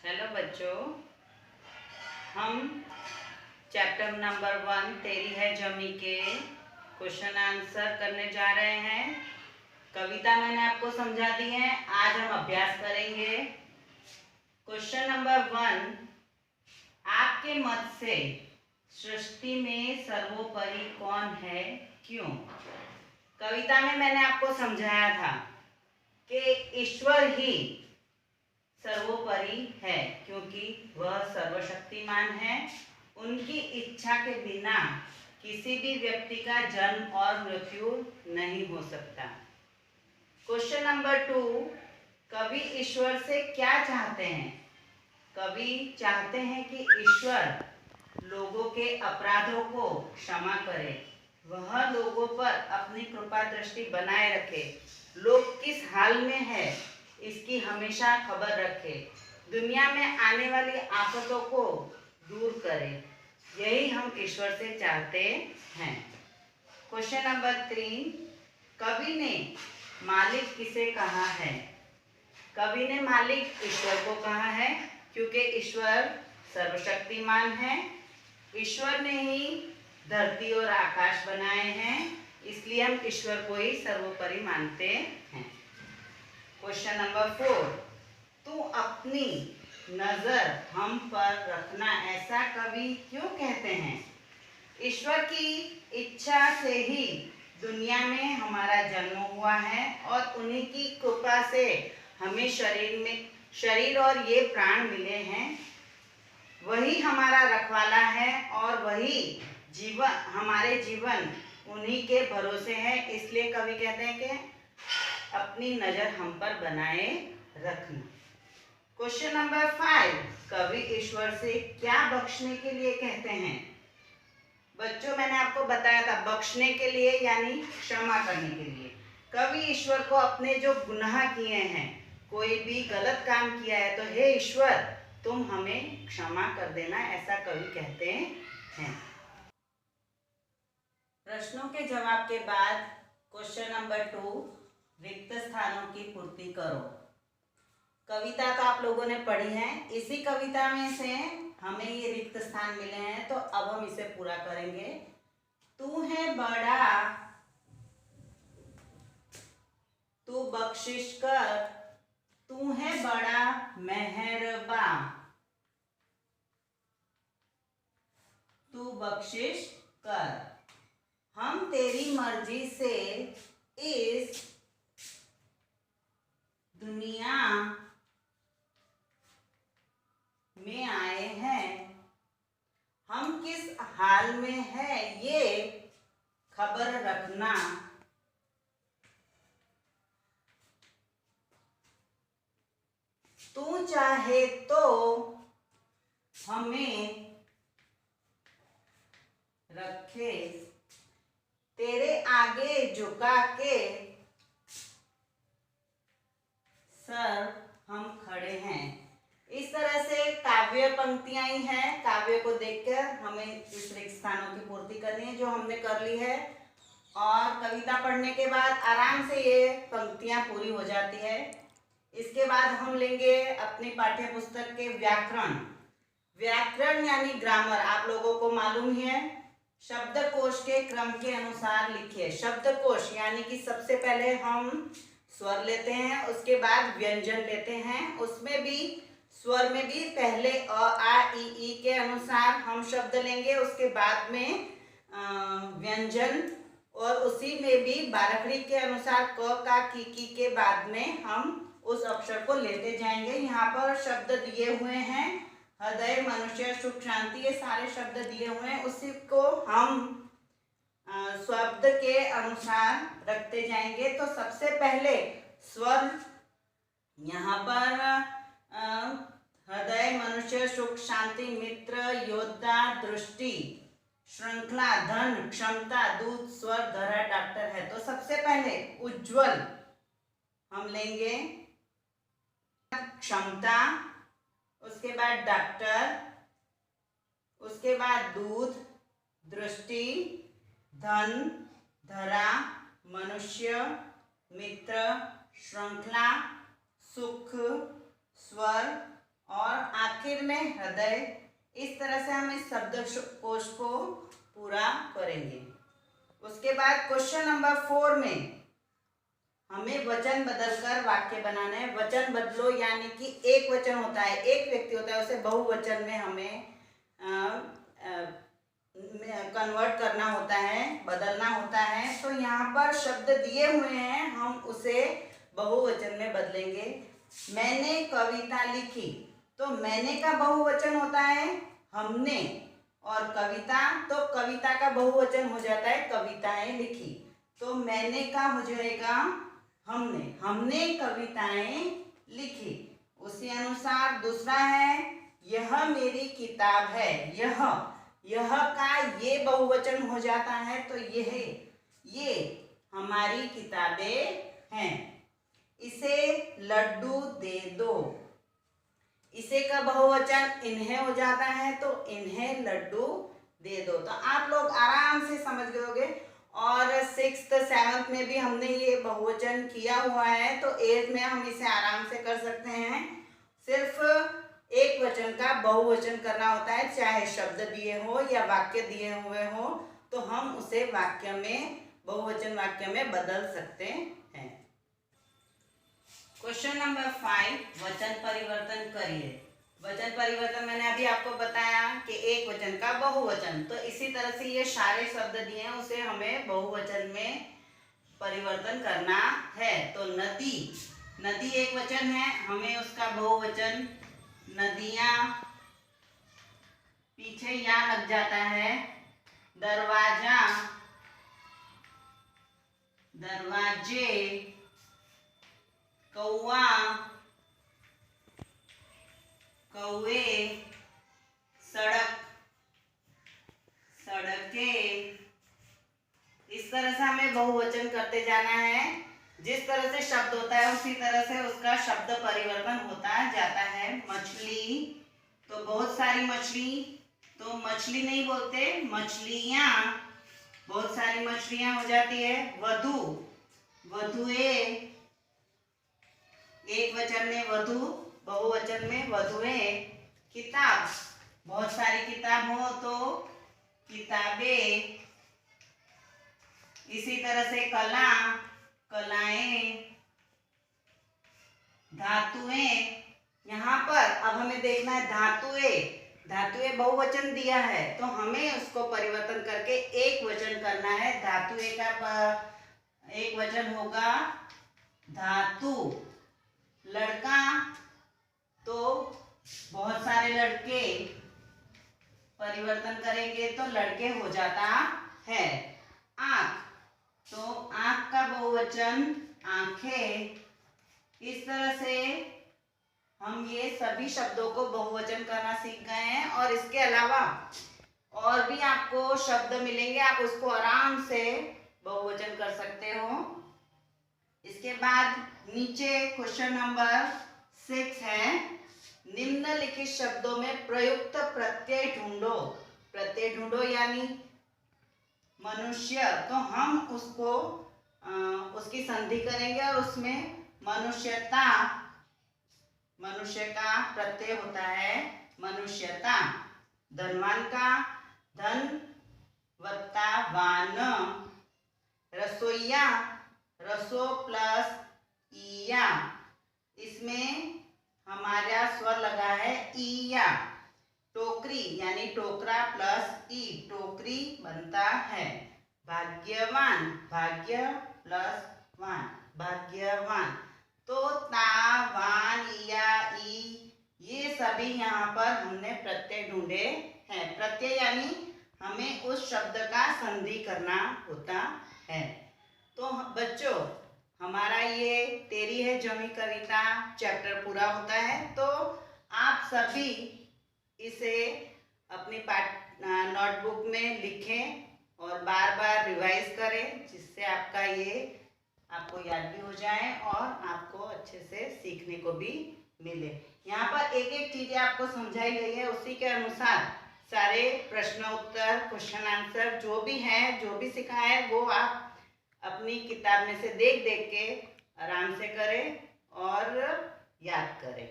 Hello बच्चों, हम chapter number 1 तेरी है जमी के क्वेश्चन आंसर करने जा रहे हैं। कविता मैंने आपको समझा दी है। आज हम अभ्यास करेंगे। क्वेश्चन नंबर 1, आपके मत से सृष्टि में सर्वोपरि कौन है, क्यों? कविता में मैंने आपको समझाया था कि ईश्वर ही सर्वोपरि है, क्योंकि वह सर्वशक्तिमान है। उनकी इच्छा के बिना किसी भी व्यक्ति का जन्म और मृत्यु नहीं हो सकता। क्वेश्चन नंबर 2, कवि ईश्वर से क्या चाहते हैं? कवि चाहते हैं कि ईश्वर लोगों के अपराधों को क्षमा करे, वह लोगों पर अपनी कृपा दृष्टि बनाए रखे, लोग किस हाल में है इसकी हमेशा खबर रखे, दुनिया में आने वाली आफतों को दूर करे। यही हम ईश्वर से चाहते हैं। क्वेश्चन नंबर 3, कवि ने मालिक किसे कहा है? कवि ने मालिक ईश्वर को कहा है, क्योंकि ईश्वर सर्वशक्तिमान है। ईश्वर ने ही धरती और आकाश बनाए हैं, इसलिए हम ईश्वर को ही सर्वोपरि मानते हैं। क्वेश्चन नंबर 4, तू अपनी नजर हम पर रखना, ऐसा कवि क्यों कहते हैं? ईश्वर की इच्छा से ही दुनिया में हमारा जन्म हुआ है और उन्हीं की कृपा से हमें शरीर और ये प्राण मिले हैं। वही हमारा रखवाला है और वही हमारे जीवन उन्हीं के भरोसे है। इसलिए कवि कहते हैं कि अपनी नजर हम पर बनाए रखना। क्वेश्चन नंबर 5, कवि ईश्वर से क्या बख्शने के लिए कहते हैं? बच्चों, मैंने आपको बताया था बख्शने के लिए यानी क्षमा करने के लिए। कवि ईश्वर को अपने जो गुनाह किए हैं, कोई भी गलत काम किया है, तो हे ईश्वर तुम हमें क्षमा कर देना, ऐसा कवि कहते हैं। प्रश्नों के जवाब के बाद क्वेश्चन नंबर 2, रिक्त स्थानों की पूर्ति करो। कविता तो आप लोगों ने पढ़ी है। इसी कविता में से हमें ये रिक्त स्थान मिले हैं, तो अब हम इसे पूरा करेंगे। तू है बड़ा, तू बख्शिश कर, तू है बड़ा मेहरबान, तू बख्शिश कर। हम तेरी मर्जी से इस दुनिया में आए हैं, हम किस हाल में है ये खबर रखना। तू चाहे तो हमें रखे तेरे आगे झुका के, सर हम खड़े हैं। इस तरह से काव्य पंक्तियां ही हैं। काव्य को देखकर हमें इस रिक्त स्थानों की पूर्ति करनी है, जो हमने कर ली है। और कविता पढ़ने के बाद आराम से ये पंक्तियां पूरी हो जाती है। इसके बाद हम लेंगे अपनी पाठ्य पुस्तक के व्याकरण। व्याकरण यानी ग्रामर आप लोगों को मालूम ही है। शब्दकोश के क्रम के अनुसार लिखिए। शब्दकोश यानी कि सबसे पहले हम स्वर लेते हैं, उसके बाद व्यंजन लेते हैं। उसमें भी स्वर में भी पहले अ आ इ ई के अनुसार हम शब्द लेंगे, उसके बाद में व्यंजन, और उसी में भी बारकड़ी के अनुसार क का की के बाद में हम उस अक्षर को लेते जाएंगे। यहाँ पर शब्द दिए हुए हैं, हृदय, मनुष्य, सुख, शांति, ये सारे शब्द दिए हुए हैं। उसी को हम शब्द के अनुसार रखते जाएंगे। तो सबसे पहले स्वर यहाँ पर हृदय, मनुष्य, सुख, शांति, मित्र, योद्धा, दृष्टि, श्रृंखला, धन, क्षमता, दूत, स्वर, धरा, डॉक्टर है। तो सबसे पहले उज्ज्वल हम लेंगे, क्षमता, उसके बाद डॉक्टर, उसके बाद दूध, दृष्टि, धन, धरा, मनुष्य, मित्र, श्रृंखला, सुख, स्वर और आखिर में हृदय। इस तरह से हम इस शब्दकोश को पूरा करेंगे। उसके बाद क्वेश्चन नंबर 4 में हमें वचन बदलकर वाक्य बनाना है। वचन बदलो यानी कि एक वचन होता है, एक व्यक्ति होता है, उसे बहुवचन में हमें कन्वर्ट करना होता है, बदलना होता है। तो यहाँ पर शब्द दिए हुए हैं, हम उसे बहुवचन में बदलेंगे। मैंने कविता लिखी, तो मैंने का बहुवचन होता है हमने, और कविता, तो कविता का बहुवचन हो जाता है कविताएं लिखी। तो मैंने का हो जाएगा हमने, हमने कविताएं लिखी। उसी अनुसार दूसरा है यह मेरी किताब है। यह का ये बहुवचन हो जाता है, तो ये हमारी किताबें हैं। इसे लड्डू दे दो, इसे का बहुवचन इन्हें हो जाता है, तो इन्हें लड्डू दे दो। तो आप लोग आराम से समझ गए। और 6th 7th में भी हमने ये बहुवचन किया हुआ है, तो 8th में हम इसे आराम से कर सकते हैं। सिर्फ एक वचन का बहुवचन करना होता है, चाहे शब्द दिए हो या वाक्य दिए हुए हो, तो हम उसे वाक्य में, बहुवचन वाक्य में बदल सकते हैं। क्वेश्चन नंबर 5, वचन परिवर्तन करिए। वचन परिवर्तन मैंने अभी आपको बताया कि एक वचन का बहुवचन, तो इसी तरह से ये सारे शब्द दिए हैं, उसे हमें बहुवचन में परिवर्तन करना है। तो नदी, नदी एक वचन है, हमें उसका बहुवचन नदियां, पीछे या लग जाता है। दरवाजा, दरवाजे। कौवा, कौवे। सड़क, सड़कें। इस तरह से हमें बहुवचन करते जाना है। जिस तरह से शब्द होता है उसी तरह से उसका शब्द परिवर्तन होता जाता है। मछली, तो बहुत सारी मछली, तो मछली नहीं बोलते, मछलियां, बहुत सारी मछलियां हो जाती है। वधु, वधुएं, एक वचन में वधु, बहुवचन में वधुएं। किताब, बहुत सारी किताब हो तो किताबें। इसी तरह से कला, कलाएं। धातुएं, यहाँ पर अब हमें देखना है धातुएं, धातुएं बहुवचन दिया है, तो हमें उसको परिवर्तन करके एक वचन करना है। धातुएं का एक वचन होगा धातु। लड़का, तो बहुत सारे लड़के, परिवर्तन करेंगे तो लड़के हो जाता है। आँख, तो आँख का बहुवचन आंखें। इस तरह से हम ये सभी शब्दों को बहुवचन करना सीख गए हैं। और इसके अलावा और भी आपको शब्द मिलेंगे, आप उसको आराम से बहुवचन कर सकते हो। इसके बाद नीचे क्वेश्चन नंबर 6 है, निम्नलिखित शब्दों में प्रयुक्त प्रत्यय ढूंढो। प्रत्यय ढूंढो यानी मनुष्य, तो हम उसको उसकी संधि करेंगे और उसमें मनुष्यता, मनुष्य का प्रत्यय होता है मनुष्यता। धनवान का धन वत्ता वान। रसोईया, रसो प्लस ईया, इसमें हमारा स्वर लगा है ईया। टोकरी यानी टोकरा प्लस ई, टोकरी बनता है। भाग्यवान, भाग्य प्लस वान, भाग्यवान। तो ता, वान, या, ई, ये सभी यहाँ पर हमने प्रत्यय ढूंढे हैं। प्रत्यय यानी हमें उस शब्द का संधि करना होता है। तो बच्चों, हमारा ये तेरी है जमी कविता चैप्टर पूरा होता है। तो आप सभी इसे अपनी नोटबुक में लिखें और बार बार रिवाइज करें, जिससे आपका ये आपको याद भी हो जाए और आपको अच्छे से सीखने को भी मिले। यहाँ पर एक एक चीज़ें आपको समझाई गई है, उसी के अनुसार सारे प्रश्न उत्तर, क्वेश्चन आंसर जो भी है, जो भी सिखाया है, वो आप अपनी किताब में से देख देख के आराम से करें और याद करें।